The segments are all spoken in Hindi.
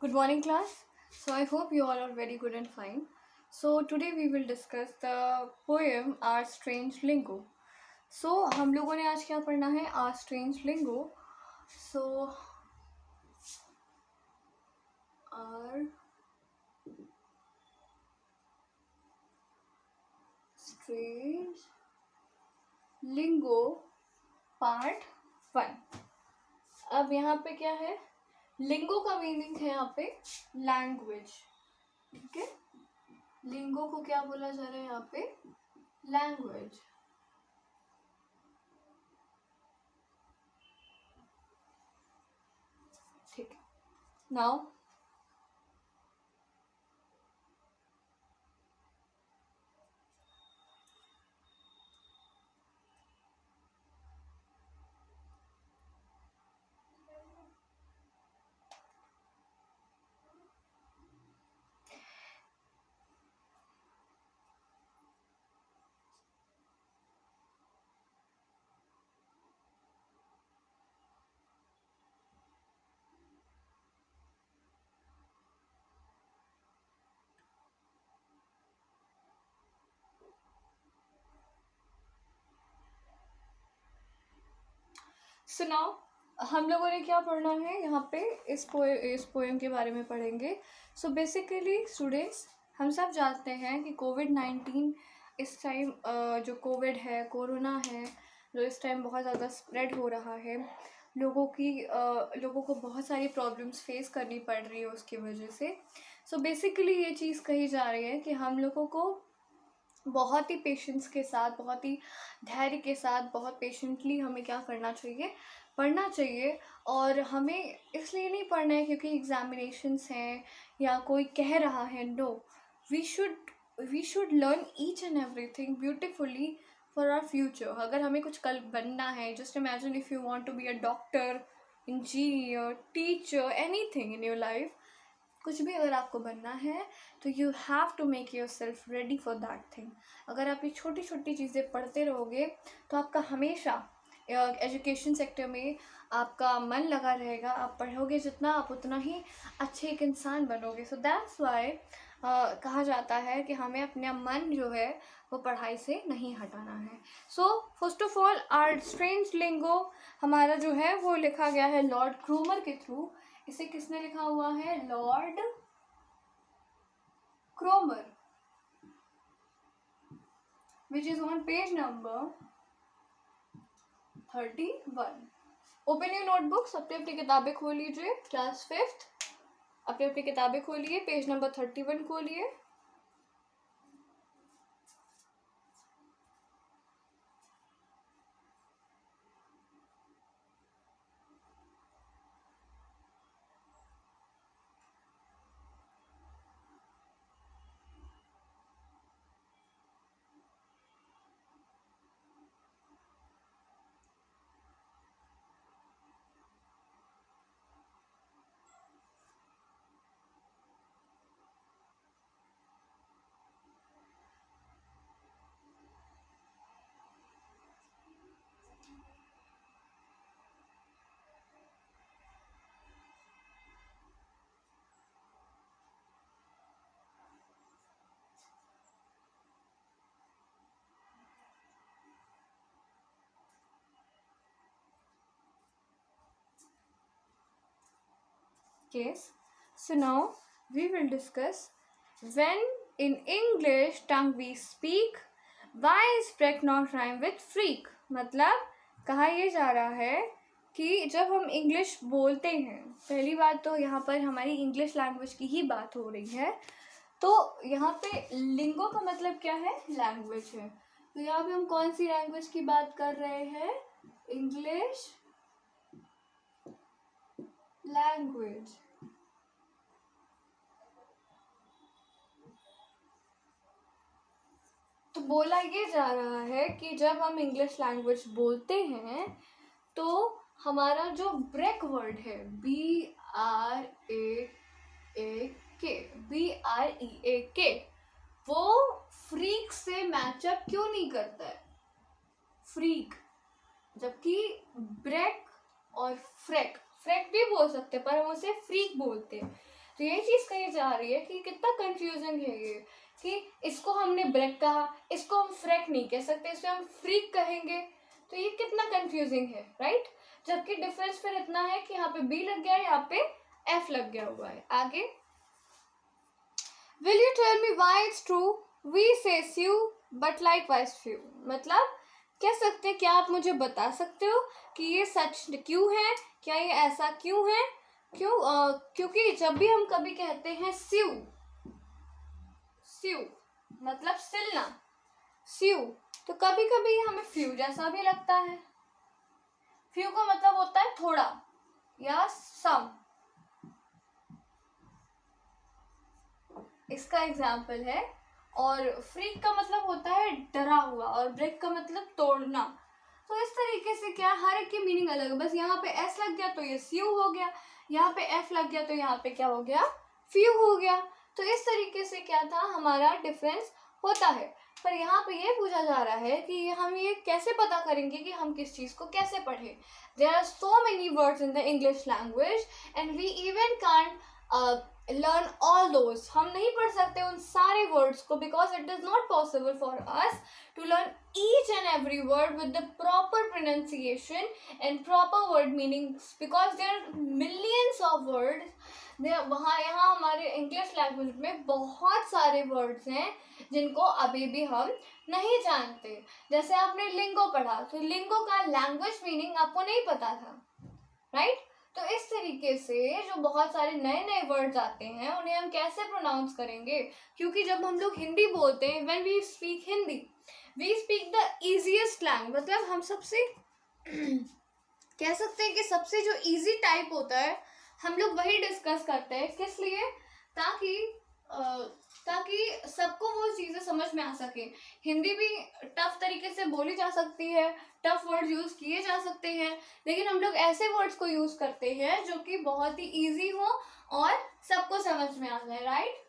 Good morning, class. So, I hope you all are very good and fine. So, today we will discuss the poem Our Strange Lingo. So, हम लोगों ने आज क्या पढ़ना है? Our Strange Lingo. So, Our Strange Lingo Part 1. अब यहाँ पे क्या है? लिंगो का मीनिंग है यहाँ पे लैंग्वेज. ठीक है, लिंगो को क्या बोला जा रहा है यहाँ पे? लैंग्वेज. ठीक है. नाउ सुनाओ, हम लोगों ने क्या पढ़ना है यहाँ पे? इस पोएम के बारे में पढ़ेंगे. सो बेसिकली स्टूडेंट्स, हम सब जानते हैं कि कोविड-19 इस टाइम जो कोविड है, कोरोना है, जो इस टाइम बहुत ज़्यादा स्प्रेड हो रहा है, लोगों को बहुत सारी प्रॉब्लम्स फेस करनी पड़ रही है उसकी वजह से. सो बेसिकली ये चीज़ कही जा रही है कि हम लोगों को बहुत ही पेशेंस के साथ, बहुत ही धैर्य के साथ, बहुत पेशेंटली हमें क्या करना चाहिए? पढ़ना चाहिए. और हमें इसलिए नहीं पढ़ना है क्योंकि एग्जामिनेशंस हैं या कोई कह रहा है. No, we should learn each and everything beautifully for our future. अगर हमें कुछ कल बनना है, just imagine if you want to be a doctor, engineer, teacher, anything in your life, कुछ भी अगर आपको बनना है तो you have to make yourself ready for that thing. अगर आप ये छोटी छोटी चीज़ें पढ़ते रहोगे तो आपका हमेशा एजुकेशन सेक्टर में आपका मन लगा रहेगा. आप पढ़ोगे जितना, आप उतना ही अच्छे एक इंसान बनोगे. सो दैट्स वाई कहा जाता है कि हमें अपना मन जो है वो पढ़ाई से नहीं हटाना है. So first of all, our strange lingo हमारा जो है वो लिखा गया है लॉर्ड क्रोमर के थ्रू. इसे किसने लिखा हुआ है? Lord क्रोमर, which is on page number 31. Open your notebooks, अपनी अपनी किताबें खोल लीजिए. क्लास 5th, अपनी अपनी किताबें खोलिए, पेज नंबर 31 खोलिए. Yes. So now we will discuss when in English tongue we speak, why is break not rhyme with freak. मतलब कहा ये जा रहा है कि जब हम इंग्लिश बोलते हैं, पहली बात तो यहाँ पर हमारी इंग्लिश लैंग्वेज की ही बात हो रही है. तो यहाँ पे लिंगो का मतलब क्या है? लैंग्वेज है. तो यहाँ पे हम कौन सी लैंग्वेज की बात कर रहे हैं? English language. तो बोला ये जा रहा है कि जब हम इंग्लिश लैंग्वेज बोलते हैं तो हमारा जो ब्रेक वर्ड है BREAK, वो फ्रीक से मैचअप क्यों नहीं करता है? फ्रीक, जबकि ब्रेक और फ्रेक भी बोल सकते हैं पर हम उसे फ्रीक बोलते हैं. तो ये चीज़ कही जा रही है कि कितना कंफ्यूजिंग है ये, कि इसको हमने ब्रेक कहा, इसको हम फ्रैक नहीं कह सकते, इसे हम फ्रीक कहेंगे, तो ये कितना कंफ्यूजिंग है, राइट। जबकि डिफरेंस फिर इतना है कि यहाँ पे बी लग गया है, यहाँ पे एफ लग गया हुआ है। आगे, will you tell me why it's true we say few but likewise few, मतलब कह सकते हैं, क्या आप मुझे बता सकते हो कि ये सच क्यों है, क्या ये ऐसा क्यों है, क्योंकि जब भी हम कभी कहते हैं स्यू, स्यू मतलब सिलना, स्यू, तो कभी कभी हमें फ्यू जैसा भी लगता है। फ्यू का मतलब होता है थोड़ा या सम। इसका एग्जाम्पल है। और फ्रीक का मतलब होता है डरा हुआ, और ब्रेक का मतलब तोड़ना। तो इस तरीके से क्या, हर एक की मीनिंग अलग है। बस यहाँ पे एस लग गया तो ये स्यू हो गया, यहाँ पे एफ लग गया तो यहाँ पे क्या हो गया, फ्यू हो गया। तो इस तरीके से क्या था, हमारा डिफरेंस होता है। पर यहाँ पे ये पूछा जा रहा है कि हम ये कैसे पता करेंगे कि हम किस चीज़ को कैसे पढ़ें। There are so many words in the English language and we even can't learn all those. हम नहीं पढ़ सकते उन सारे वर्ड्स को, because it is not possible for us to learn each and every word with the proper pronunciation and proper word meanings, because there are millions of words. वहाँ यहाँ हमारे इंग्लिश लैंग्वेज में बहुत सारे वर्ड्स हैं जिनको अभी भी हम नहीं जानते। जैसे आपने लिंगो पढ़ा, तो लिंगो का लैंग्वेज मीनिंग आपको नहीं पता था, राइट। तो इस तरीके से जो बहुत सारे नए नए वर्ड्स आते हैं उन्हें हम कैसे प्रोनाउंस करेंगे, क्योंकि जब हम लोग हिंदी बोलते हैं, when we speak Hindi we speak the easiest language, मतलब हम सबसे कह सकते हैं कि सबसे जो इजी टाइप होता है हम लोग वही डिस्कस करते हैं। किस लिए, ताकि सबको वो चीज़ें समझ में आ सके। हिंदी भी टफ तरीके से बोली जा सकती है, टफ वर्ड यूज़ किए जा सकते हैं, लेकिन हम लोग ऐसे वर्ड्स को यूज़ करते हैं जो कि बहुत ही इजी हो और सबको समझ में आ जाए, right.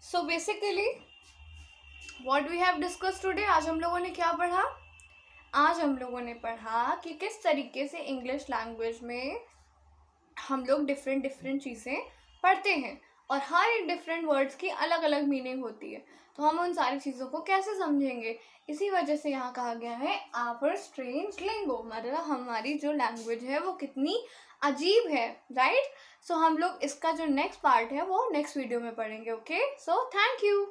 So basically what we have discuss today, आज हम लोगों ने क्या पढ़ा, आज हम लोगों ने पढ़ा कि किस तरीके से इंग्लिश लैंग्वेज में हम लोग डिफरेंट डिफरेंट चीज़ें पढ़ते हैं और हर एक डिफरेंट वर्ड्स की अलग अलग मीनिंग होती है। तो हम उन सारी चीज़ों को कैसे समझेंगे, इसी वजह से यहाँ कहा गया है आवर स्ट्रेंज लिंगो, मतलब हमारी जो लैंग्वेज है वो कितनी अजीब है, राइट। सो हम लोग इसका जो नेक्स्ट पार्ट है वो नेक्स्ट वीडियो में पढ़ेंगे। Okay, so thank you.